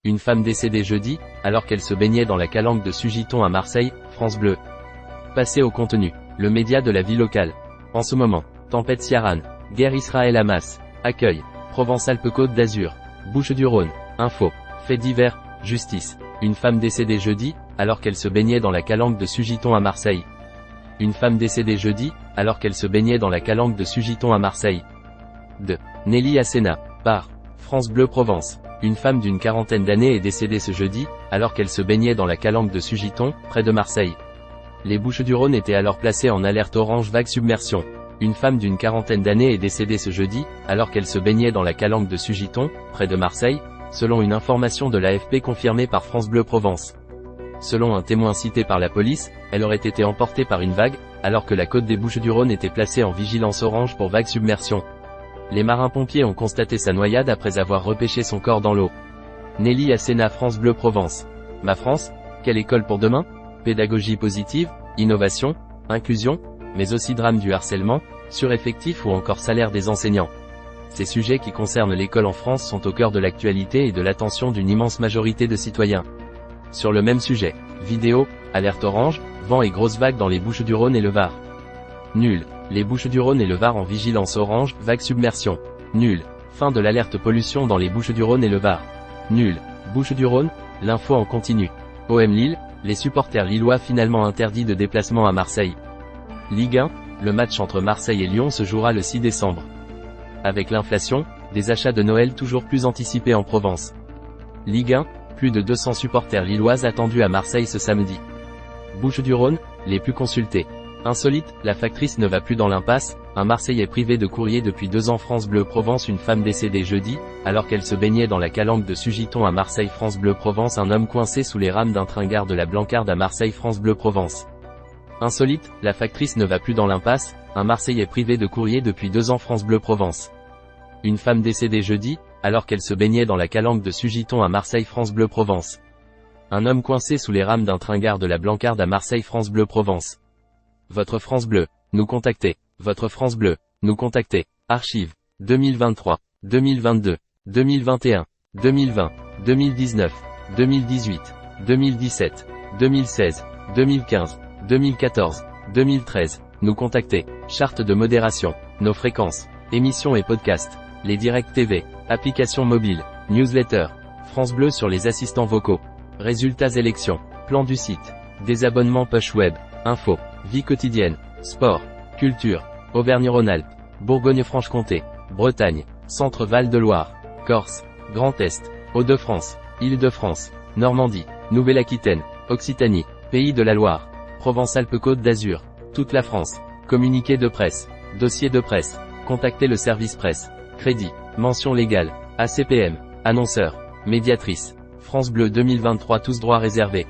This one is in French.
Une femme décédée jeudi, alors qu'elle se baignait dans la calanque de Sugiton à Marseille, France Bleu. Passez au contenu, le média de la vie locale. En ce moment, tempête Ciarán, guerre Israël-Hamas, accueil, Provence-Alpes-Côte d'Azur, Bouches-du-Rhône, info, faits divers, justice. Une femme décédée jeudi, alors qu'elle se baignait dans la calanque de Sugiton à Marseille. Une femme décédée jeudi, alors qu'elle se baignait dans la calanque de Sugiton à Marseille. De Nelly Asséna, par France Bleu Provence. Une femme d'une quarantaine d'années est décédée ce jeudi, alors qu'elle se baignait dans la calanque de Sugiton, près de Marseille. Les Bouches-du-Rhône étaient alors placées en alerte orange vague submersion. Une femme d'une quarantaine d'années est décédée ce jeudi, alors qu'elle se baignait dans la calanque de Sugiton, près de Marseille, selon une information de l'AFP confirmée par France Bleu Provence. Selon un témoin cité par la police, elle aurait été emportée par une vague, alors que la côte des Bouches-du-Rhône était placée en vigilance orange pour vague submersion. Les marins-pompiers ont constaté sa noyade après avoir repêché son corps dans l'eau. Nelly Asséna, France Bleu Provence. Ma France, quelle école pour demain? Pédagogie positive, innovation, inclusion, mais aussi drame du harcèlement, sureffectif ou encore salaire des enseignants. Ces sujets qui concernent l'école en France sont au cœur de l'actualité et de l'attention d'une immense majorité de citoyens. Sur le même sujet, vidéo, alerte orange, vent et grosses vagues dans les Bouches-du-Rhône et le Var. Nul. Les Bouches-du-Rhône et le Var en vigilance orange, vague submersion. Nul. Fin de l'alerte pollution dans les Bouches-du-Rhône et le Var. Nul. Bouches-du-Rhône, l'info en continu. OM Lille, les supporters lillois finalement interdits de déplacement à Marseille. Ligue 1, le match entre Marseille et Lyon se jouera le 6 décembre. Avec l'inflation, des achats de Noël toujours plus anticipés en Provence. Ligue 1, plus de 200 supporters lillois attendus à Marseille ce samedi. Bouches-du-Rhône, les plus consultés. Insolite, la factrice ne va plus dans l'impasse, un Marseillais privé de courrier depuis 2 ans. France Bleu Provence. Une femme décédée jeudi, alors qu'elle se baignait dans la calanque de Sugiton à Marseille. France Bleu Provence. Un homme coincé sous les rames d'un train-gare de la Blancarde à Marseille. France Bleu Provence. Insolite, la factrice ne va plus dans l'impasse, un Marseillais privé de courrier depuis 2 ans. France Bleu Provence. Une femme décédée jeudi, alors qu'elle se baignait dans la calanque de Sugiton à Marseille. France Bleu Provence. Un homme coincé sous les rames d'un train-gare de la Blancarde à Marseille. France Bleu Provence. Votre France Bleu, nous contacter. Votre France Bleu, nous contacter. Archives. 2023, 2022, 2021, 2020, 2019, 2018, 2017, 2016, 2015, 2014, 2013. Nous contacter. Charte de modération. Nos fréquences. Émissions et podcasts. Les directs TV. Applications mobiles. Newsletter. France Bleu sur les assistants vocaux. Résultats élections. Plan du site. Désabonnement push web. Info. Vie quotidienne. Sport. Culture. Auvergne-Rhône-Alpes. Bourgogne-Franche-Comté. Bretagne. Centre Val-de-Loire. Corse. Grand Est. Hauts-de-France. Île-de-France. Normandie. Nouvelle-Aquitaine. Occitanie. Pays de la Loire. Provence-Alpes-Côte d'Azur. Toute la France. Communiqué de presse. Dossier de presse. Contactez le service presse. Crédit. Mention légale. ACPM. Annonceur. Médiatrice. France Bleu 2023. Tous droits réservés.